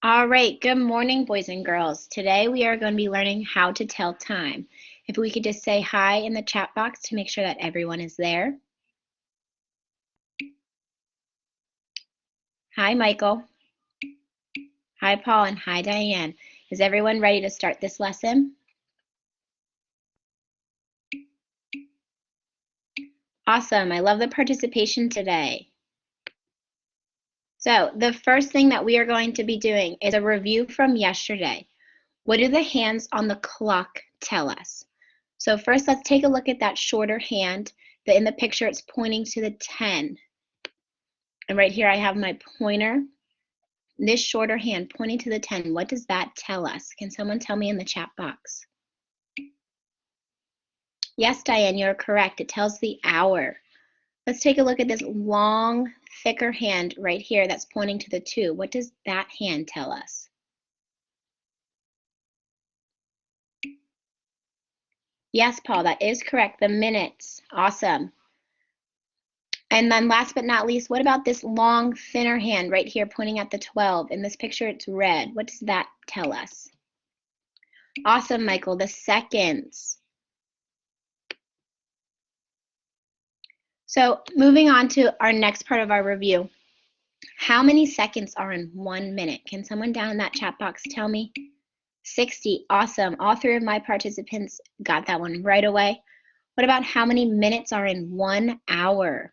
All right, good morning, boys and girls. Today we are going to be learning how to tell time. If we could just say hi in the chat box to make sure that everyone is there. Hi, Michael. Hi, Paul, and hi, Diane. Is everyone ready to start this lesson? Awesome, I love the participation today. So the first thing that we are going to be doing is a review from yesterday. What do the hands on the clock tell us? So first, let's take a look at that shorter hand. In the picture, it's pointing to the 10. And right here, I have my pointer. This shorter hand pointing to the 10. What does that tell us? Can someone tell me in the chat box? Yes, Diane, you're correct. It tells the hour. Let's take a look at this long, thicker hand right here that's pointing to the 2. What does that hand tell us? Yes, Paul, that is correct. The minutes. Awesome. And then last but not least, what about this long, thinner hand right here pointing at the 12? In this picture, it's red. What does that tell us? Awesome, Michael, the seconds. So moving on to our next part of our review. How many seconds are in 1 minute? Can someone down in that chat box tell me? 60. Awesome. All 3 of my participants got that one right away. What about how many minutes are in 1 hour?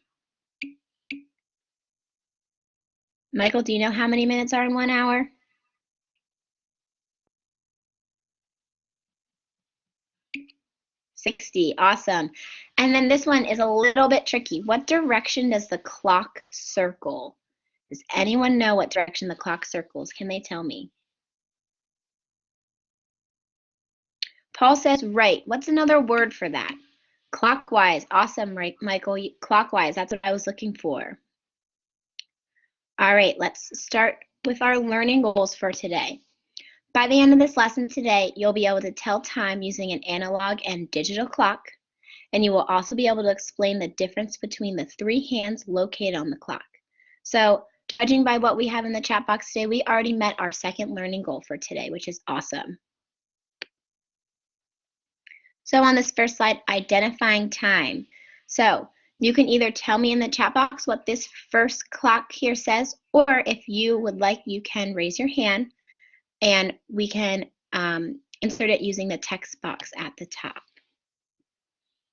Michael, do you know how many minutes are in 1 hour? 60. Awesome. And then this one is a little bit tricky. What direction does the clock circle? Does anyone know what direction the clock circles? Can they tell me? Paul says right. What's another word for that? Clockwise. Awesome, right, Michael. Clockwise. That's what I was looking for. All right, let's start with our learning goals for today. By the end of this lesson today, you'll be able to tell time using an analog and digital clock, and you will also be able to explain the difference between the 3 hands located on the clock. So, judging by what we have in the chat box today, we already met our second learning goal for today, which is awesome. So on this first slide, identifying time. So you can either tell me in the chat box what this first clock here says, or if you would like, you can raise your hand and we can insert it using the text box at the top.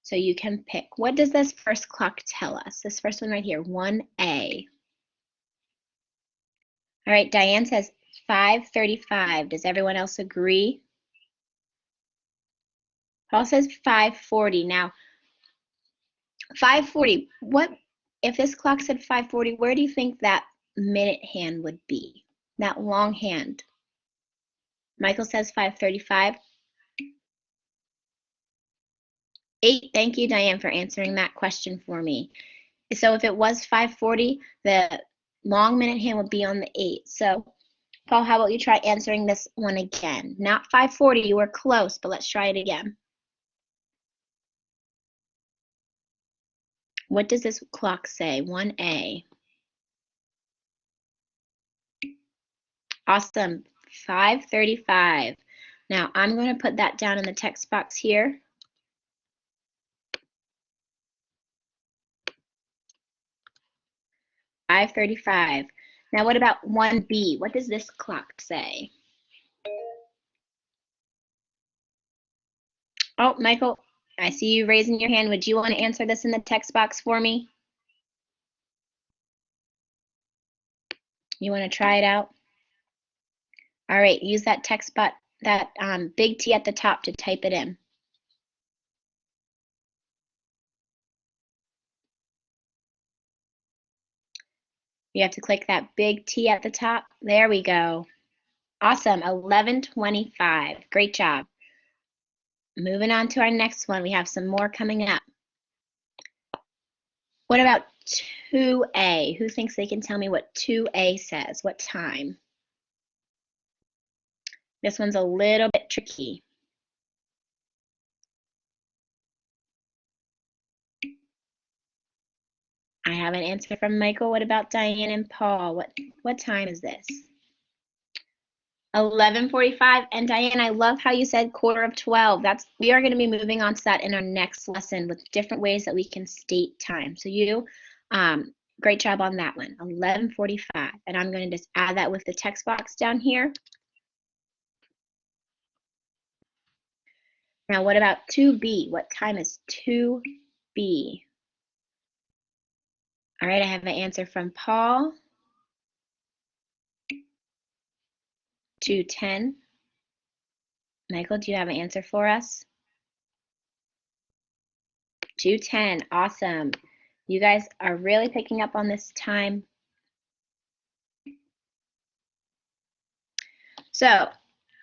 So you can pick. What does this first clock tell us? This first one right here, 1A. All right, Diane says 5:35. Does everyone else agree? Paul says 5:40. Now, 5:40, what if this clock said 5:40, where do you think that minute hand would be? That long hand. Michael says 5:35. 8, thank you, Diane, for answering that question for me. So if it was 5:40, the long minute hand would be on the 8. So Paul, how about you try answering this one again? Not 5:40, you were close, but let's try it again. What does this clock say? 1A. Awesome, 5:35. Now I'm going to put that down in the text box here. 5:35. Now what about 1B? What does this clock say? Oh, Michael, I see you raising your hand. Would you want to answer this in the text box for me? You want to try it out? All right, use that text box, that big T at the top to type it in. You have to click that big T at the top. There we go. Awesome, 11:25. Great job. Moving on to our next one, we have some more coming up. What about 2A? Who thinks they can tell me what 2A says? What time? This one's a little bit tricky. I have an answer from Michael. What about Diane and Paul? What time is this? 11:45. And Diane, I love how you said 11:45. We are going to be moving on to that in our next lesson with different ways that we can state time. So great job on that one. 11:45. And I'm going to just add that with the text box down here. Now, what about 2B? What time is 2B? All right, I have an answer from Paul. 2:10. Michael, do you have an answer for us? 2:10. Awesome. You guys are really picking up on this time. So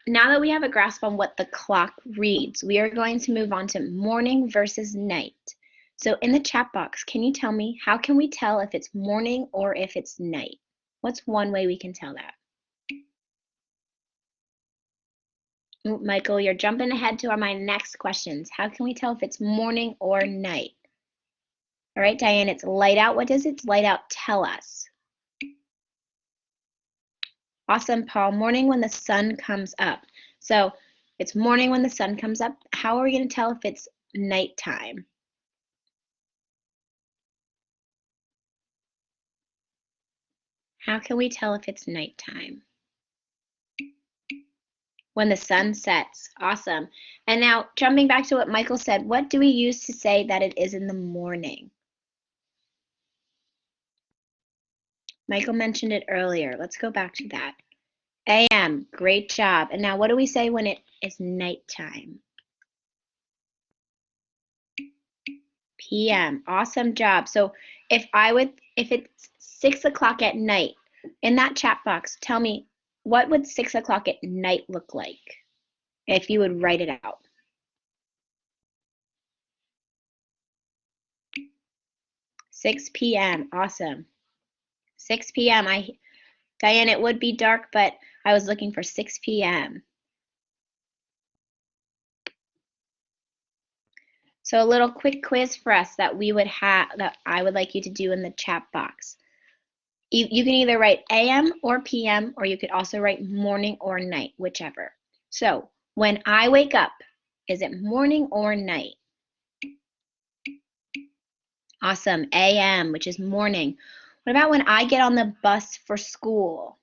now that we have a grasp on what the clock reads, we are going to move on to morning versus night. So in the chat box, can you tell me, how can we tell if it's morning or if it's night? What's one way we can tell that? Ooh, Michael, you're jumping ahead to my next questions. How can we tell if it's morning or night? All right, Diane, it's light out. What does its light out tell us? Awesome, Paul. Morning when the sun comes up. So it's morning when the sun comes up. How are we going to tell if it's nighttime? How can we tell if it's nighttime? When the sun sets. Awesome. And now jumping back to what Michael said, what do we use to say that it is in the morning? Michael mentioned it earlier. Let's go back to that. AM, great job. And now what do we say when it is nighttime? PM, awesome job. So if it's 6 o'clock at night, in that chat box, tell me, what would 6 o'clock at night look like if you would write it out? 6 p.m., awesome. 6 p.m., Diane, it would be dark, but I was looking for 6 p.m. So a little quick quiz for us that I would like you to do in the chat box. You can either write AM or PM, or you could also write morning or night, whichever. So when I wake up, is it morning or night? Awesome, AM, which is morning. What about when I get on the bus for school?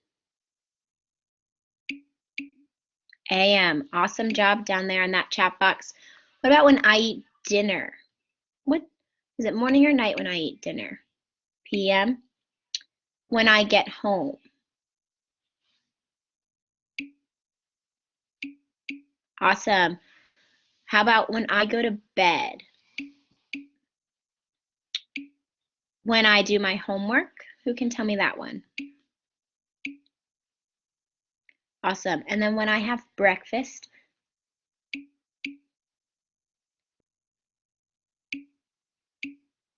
AM, awesome job down there in that chat box. What about when I eat dinner? What is it, morning or night when I eat dinner? PM. When I get home. Awesome. How about when I go to bed? When I do my homework? Who can tell me that one? Awesome. And then when I have breakfast?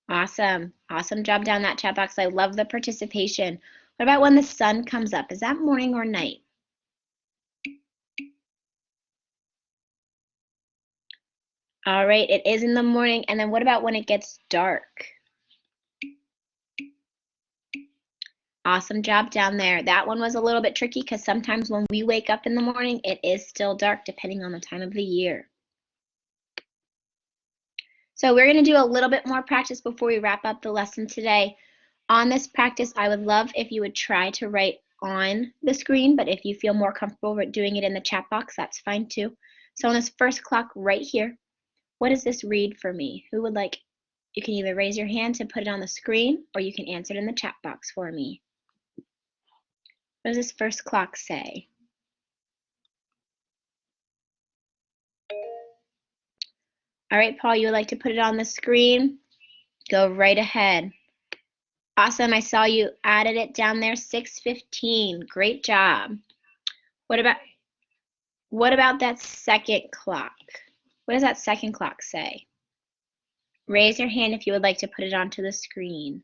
Awesome. Awesome job down that chat box. I love the participation. What about when the sun comes up? Is that morning or night? All right, it is in the morning. And then what about when it gets dark? Awesome job down there. That one was a little bit tricky because sometimes when we wake up in the morning, it is still dark depending on the time of the year. So we're going to do a little bit more practice before we wrap up the lesson today. On this practice, I would love if you would try to write on the screen, but if you feel more comfortable with doing it in the chat box, that's fine too. So on this first clock right here, what does this read for me? Who would like, you can either raise your hand to put it on the screen or you can answer it in the chat box for me. What does this first clock say? All right, Paul, you would like to put it on the screen? Go right ahead. Awesome, I saw you added it down there, 6:15. Great job. What about that second clock? What does that second clock say? Raise your hand if you would like to put it onto the screen.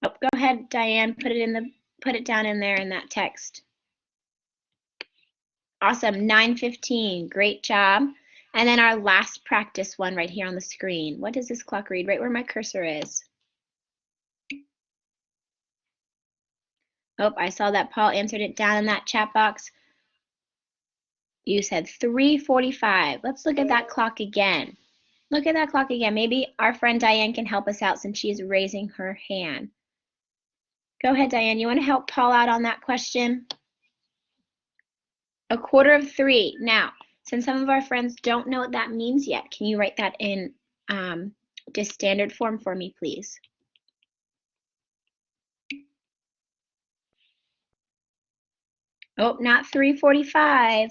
Oh, go ahead, Diane, put it down in there in that text. Awesome, 9:15, great job. And then our last practice one right here on the screen. What does this clock read? Right where my cursor is. Oh, I saw that Paul answered it down in that chat box. You said 3:45. Let's look at that clock again. Look at that clock again. Maybe our friend Diane can help us out since she's raising her hand. Go ahead, Diane. You want to help Paul out on that question? 3:15. Now, since some of our friends don't know what that means yet, can you write that in just standard form for me, please? Oh, not 3:45.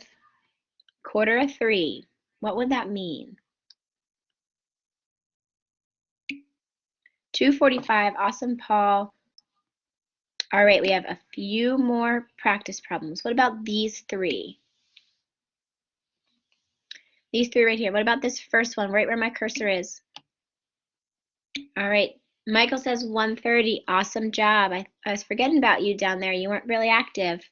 2:45. What would that mean? 2:45. Awesome, Paul. All right, we have a few more practice problems. What about these three? These three right here. What about this first one, right where my cursor is? All right, Michael says 1:30. Awesome job. I was forgetting about you down there. You weren't really active.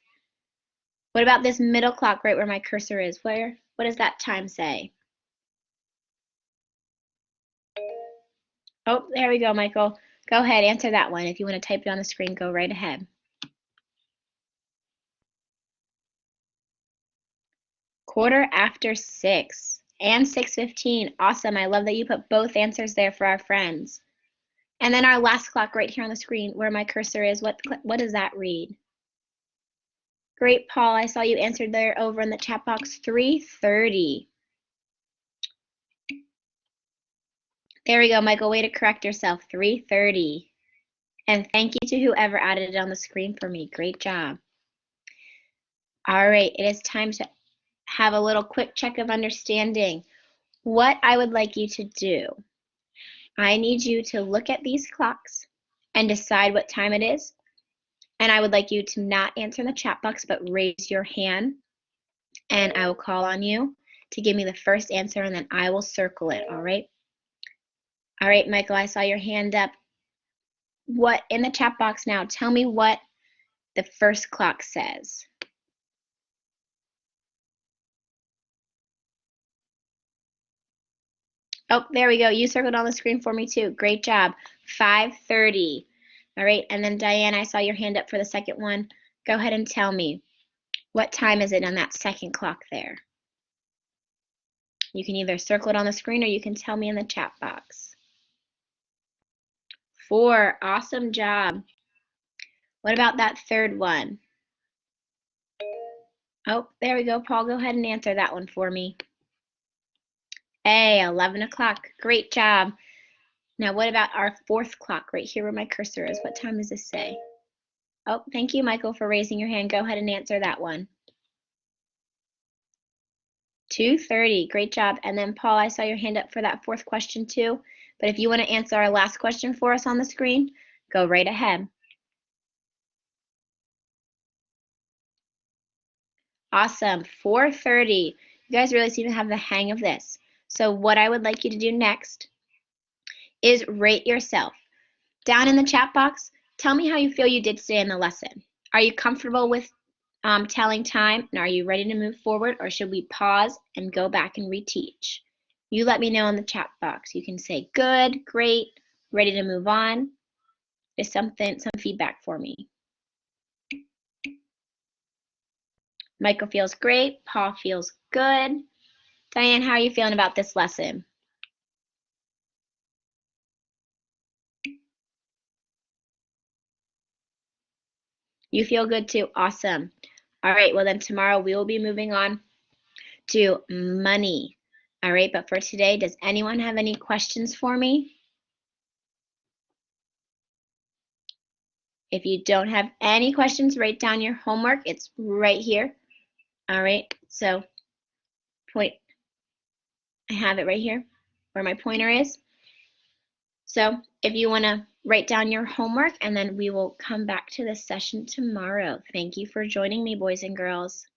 What about this middle clock right where my cursor is? What does that time say? Oh, there we go, Michael. Go ahead, answer that one. If you want to type it on the screen, go right ahead. 6:15 and 6:15. Awesome. I love that you put both answers there for our friends. And then our last clock right here on the screen where my cursor is, what does that read? Great, Paul. I saw you answered there over in the chat box, 3:30. There we go, Michael. Way to correct yourself, 3:30. And thank you to whoever added it on the screen for me. Great job. All right, it is time to have a little quick check of understanding. What I would like you to do, I need you to look at these clocks and decide what time it is. And I would like you to not answer in the chat box, but raise your hand. And I will call on you to give me the first answer, and then I will circle it, all right? All right, Michael, I saw your hand up. What in the chat box now? Tell me what the first clock says. Oh, there we go. You circled on the screen for me too. Great job. 5:30. All right, and then Diane, I saw your hand up for the second one. Go ahead and tell me, what time is it on that second clock there? You can either circle it on the screen or you can tell me in the chat box. 4. Awesome job. What about that third one? Oh, there we go. Paul, go ahead and answer that one for me. A, 11 o'clock. Great job. Now, what about our fourth clock right here where my cursor is? What time does this say? Oh, thank you, Michael, for raising your hand. Go ahead and answer that one. 2:30. Great job. And then, Paul, I saw your hand up for that fourth question too. But if you want to answer our last question for us on the screen, go right ahead. Awesome. 4:30. You guys really seem to have the hang of this. So what I would like you to do next is rate yourself. Down in the chat box, tell me how you feel you did today in the lesson. Are you comfortable with telling time, and are you ready to move forward, or should we pause and go back and reteach? You let me know in the chat box. You can say good, great, ready to move on. Just some feedback for me. Michael feels great. Paul feels good. Diane, how are you feeling about this lesson? You feel good too? Awesome. All right, well then tomorrow we will be moving on to money. All right, but for today, does anyone have any questions for me? If you don't have any questions, write down your homework. It's right here. All right, so I have it right here where my pointer is. So if you want to write down your homework, and then we will come back to this session tomorrow. Thank you for joining me, boys and girls.